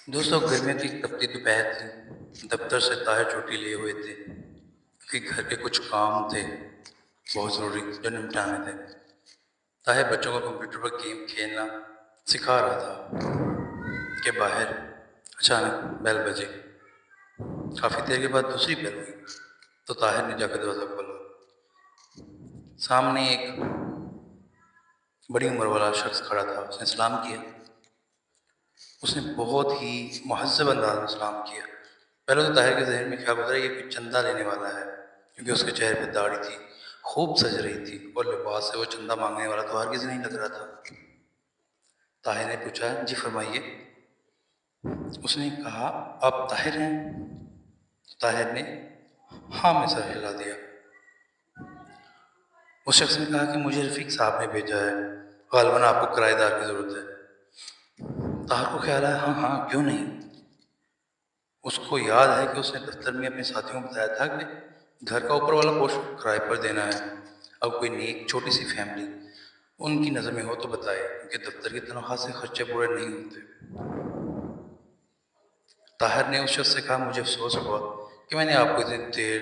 دوستوں گرمیوں کی تپتی دوپہر تھی۔ دفتر سے طاہر چھٹی لیے ہوئے تھے کیونکہ گھر کے کچھ کام تھے بہت ضروری جو نمٹانے تھے۔ طاہر بچوں کو کمپیوٹر پر گیم کھیلنا سکھا رہا تھا کہ باہر اچانک بیل بجی۔ کافی دیر کے بعد دوسری بیل ہوئی تو طاہر نے جا کے دروازہ کھولا۔ سامنے ایک بڑی عمر والا شخص کھڑا تھا۔ اس نے سلام کیا۔ اس نے بہت ہی مہذب انداز میں سلام کیا۔ پہلے تو طاہر کے ذہن میں خیال گزرا یہ کوئی چندہ لینے والا ہے، کیونکہ اس کے چہرے پہ داڑھی تھی، خوب سج رہی تھی، اور لباس سے وہ چندہ مانگنے والا تو ہرگز نہیں لگ رہا تھا۔ طاہر نے پوچھا، جی فرمائیے۔ اس نے کہا، آپ طاہر ہیں؟ طاہر نے ہاں میں سر ہلا دیا۔ اس شخص نے کہا کہ مجھے رفیق صاحب نے بھیجا ہے، غالباً آپ کو کرایہ دار کی ضرورت ہے۔ طاہر کو خیال آیا، ہاں ہاں کیوں نہیں۔ اس کو یاد ہے کہ اس نے دفتر میں اپنے ساتھیوں کو بتایا تھا کہ گھر کا اوپر والا پورشن کرائے پر دینا ہے۔ اب کوئی نیک چھوٹی سی فیملی ان کی نظر میں ہو تو بتائے، کیونکہ دفتر کی تنخواہ سے خرچے پورے نہیں ہوتے۔ طاہر نے اس شخص سے کہا، مجھے افسوس ہوا کہ میں نے آپ کو اتنی دیر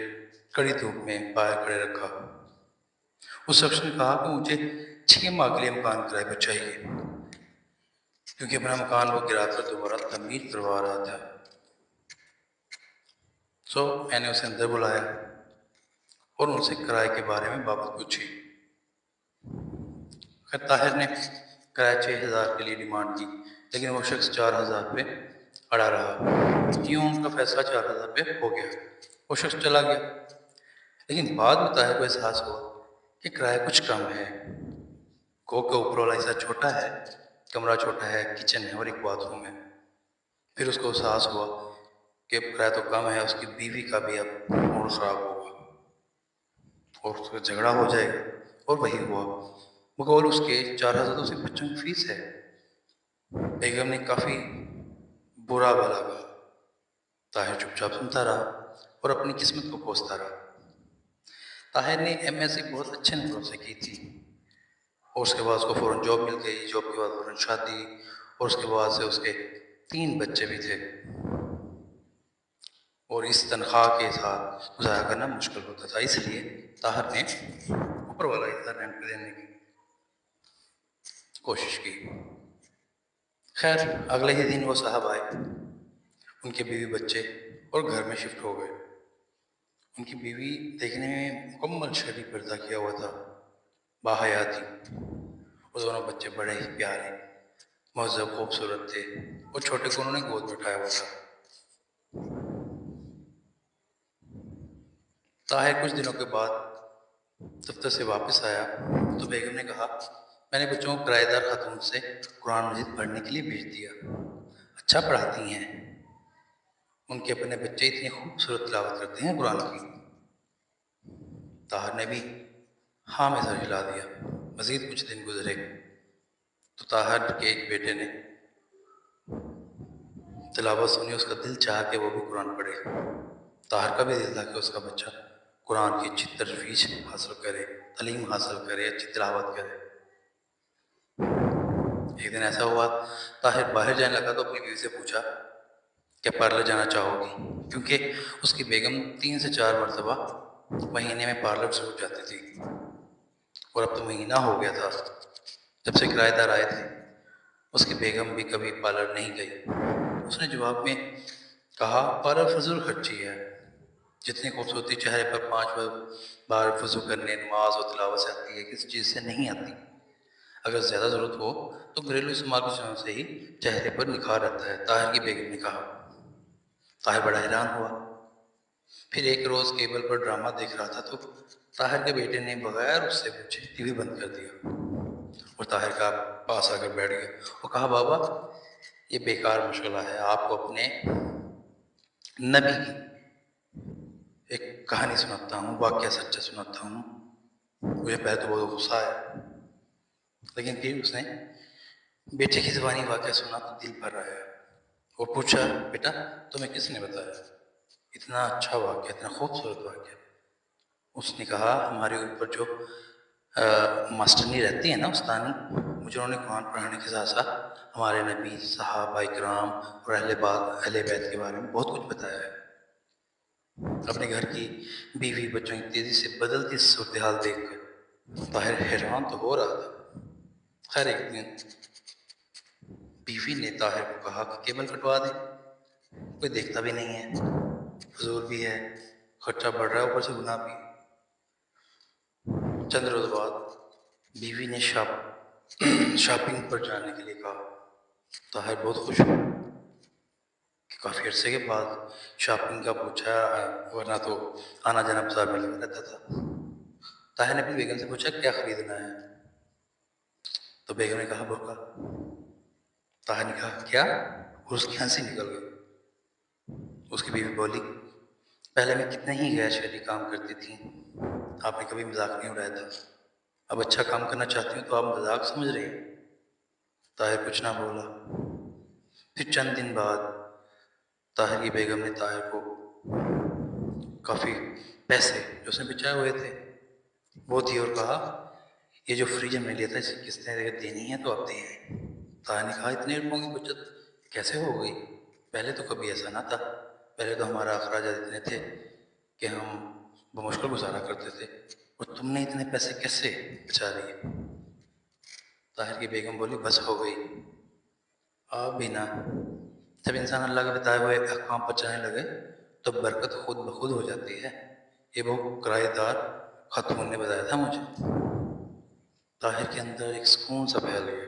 کڑی دھوپ میں باہر کھڑے رکھا۔ اس شخص نے کہا کہ مجھے 6 ماہ کے لیے مکان کرائے پر چاہیے، کیونکہ اپنا مکان وہ گرا کر دوبارہ تعمیر کروا رہا تھا۔ میں نے اسے اندر بلایا اور ان سے کرائے کے بارے میں بابت پوچھی۔ طاہر نے کرایہ 6,000 کے لیے ڈیمانڈ کی، لیکن وہ شخص 4,000 پہ اڑا رہا۔ یوں ان کا فیصلہ 4,000 پہ ہو گیا۔ وہ شخص چلا گیا، لیکن بعد میں طاہر کو احساس ہوا کہ کرایہ کچھ کم ہے۔ کہ اوپر والا حصہ چھوٹا ہے، کمرہ چھوٹا ہے، کچن ہے اور ایک باتھ روم ہے۔ پھر اس کو احساس ہوا کہ کرایہ تو کم ہے، اس کی بیوی کا بھی اب موڈ خراب ہوگا اور اس کا جھگڑا ہو جائے گا، اور وہی ہوا۔ بقول اس کے 4,000 تو صرف بچوں کی فیس ہے۔ بیگم نے کافی برا بھلا کہا۔ طاہر چپ چاپ سنتا رہا اور اپنی قسمت کو کوستا رہا۔ طاہر نے ایم ایس سی بہت اچھے نمبروں سے کی تھی، اور اس کے بعد اس کو فوراً جاب مل گئی۔ جاب کے بعد فوراً شادی، اور اس کے بعد سے اس کے 3 بچے بھی تھے، اور اس تنخواہ کے ساتھ گزارا کرنا مشکل ہوتا تھا۔ اس لیے طاہر نے اوپر والا حصہ رینٹ پہ دینے کی کوشش کی۔ خیر اگلے ہی دن وہ صاحب آئے۔ ان کے بیوی بچے اور گھر میں شفٹ ہو گئے۔ ان کی بیوی دیکھنے میں مکمل شرعی پردہ کیا ہوا تھا، باحیا تھی۔ وہ دونوں بچے بڑے ہی پیارے، مہذب، خوبصورت تھے، اور چھوٹے کو انہوں نے گود میں اٹھایا ہوا تھا۔ طاہر کچھ دنوں کے بعد دفتر سے واپس آیا تو بیگم نے کہا، میں نے بچوں کو کرایہ دار خاتون سے قرآن مجید پڑھنے کے لیے بھیج دیا۔ اچھا پڑھاتی ہیں، ان کے اپنے بچے اتنی خوبصورت تلاوت کرتے ہیں قرآن کی۔ طاہر نے بھی ہاں میں سر ہلا دیا۔ مزید کچھ دن گزرے تو طاہر کے ایک بیٹے نے تلاوت سنی، اس کا دل چاہا کہ وہ بھی قرآن پڑھے۔ طاہر کا بھی دل تھا کہ اس کا بچہ قرآن کی اچھی تجوید حاصل کرے، تعلیم حاصل کرے، اچھی تلاوت کرے۔ ایک دن ایسا ہوا، طاہر باہر جانے لگا تو اپنی بیوی سے پوچھا کہ پارلر جانا چاہو گی، کیونکہ اس کی بیگم 3 سے 4 مرتبہ مہینے میں پارلر ضرور جاتی تھی، اور اب تو مہینہ ہو گیا تھا جب سے کرایہ دار آئے تھے۔ اس کی بیگم بھی کبھی پارلر نہیں گئی۔ اس نے جواب میں کہا، پارلر فضول خرچی ہے، جتنی خوبصورتی چہرے پر 5 بار وضو کرنے، نماز و تلاوت سے آتی ہے، کسی چیز سے نہیں آتی۔ اگر زیادہ ضرورت ہو تو گھریلو استعمال کی چیزوں سے ہی چہرے پر نکھار رہتا ہے، طاہر کی بیگم نے کہا۔ طاہر بڑا حیران ہوا۔ پھر ایک روز کیبل پر ڈرامہ دیکھ رہا تھا تو طاہر کے بیٹے نے بغیر اس سے پوچھے ٹی وی بند کر دیا اور طاہر کا پاس آ کر بیٹھ گیا اور کہا، بابا یہ بیکار مشغلہ ہے، آپ کو اپنے نبی کی ایک کہانی سناتا ہوں، واقعہ سچا سناتا ہوں۔ مجھے پہلے تو بہت غصہ آیا، لیکن پھر اس نے بیٹے کی زبانی واقعہ سنا تو دل بھر آیا اور پوچھا، بیٹا تمہیں کس نے بتایا اتنا اچھا واقعہ، اتنا خوبصورت واقعہ؟ اس نے کہا، ہمارے اوپر جو ماسٹرنی رہتی ہے نا، استانی، مجھے انہوں نے قرآن پڑھانے کے ساتھ ساتھ ہمارے نبی، صحابہ کرام اور اہل بیت کے بارے میں بہت کچھ بتایا ہے۔ اپنے گھر کی بیوی بچوں کی تیزی سے بدلتی صورتحال دیکھ کر طاہر حیران تو ہو رہا تھا۔ خیر ایک دن بیوی نے طاہر کو کہا کہ کیبل کٹوا دیں، کوئی دیکھتا بھی نہیں ہے، فضول بھی ہے، خرچہ بڑھ رہا ہے، اوپر سے گناہ بھی۔ چند روز بعد بیوی نے شاپنگ پر جانے کے لیے کہا۔ طاہر بہت خوش ہوا کہ کافی عرصے کے بعد شاپنگ کا پوچھا، ورنہ تو آنا جانا بازار میں لگا رہتا تھا۔ طاہر نے اپنی بیگم سے پوچھا کیا خریدنا ہے، تو بیگم نے کہا برقع۔ طاہر نے کہا کیا، اور اس کی ہنسی نکل گئی۔ اس کی بیوی بولی پہلے میں کتنے ہی غیر شرعی کام کرتی تھی، آپ نے کبھی مذاق نہیں اڑایا تھا، اب اچھا کام کرنا چاہتی ہوں تو آپ مذاق سمجھ رہے ہیں۔ طاہر کچھ نہ بولا۔ پھر چند دن بعد طاہر کی بیگم نے طاہر کو کافی پیسے جو اس نے بچائے ہوئے تھے وہ دی اور کہا یہ جو فریج ہم نے لیا تھا اسے قسطیں دینی ہے تو اب دیں۔ طاہر نے کہا اتنے روپوں کی بچت کیسے ہو گئی، پہلے تو کبھی ایسا نہ تھا، پہلے تو ہمارا اخراجات اتنے تھے کہ ہم بمشکل گزارا کرتے تھے، اور تم نے اتنے پیسے کیسے بچا لیے۔ طاہر کی بیگم بولی بس ہو گئی، آپ بھی نہ، جب انسان اللہ کے بتائے ہوئے احکام پر چلنے لگے تو برکت خود بخود ہو جاتی ہے، یہ وہ کرایہ دار خاتون نے بتایا تھا مجھے۔ طاہر کے اندر ایک سکون سا پھیل گیا۔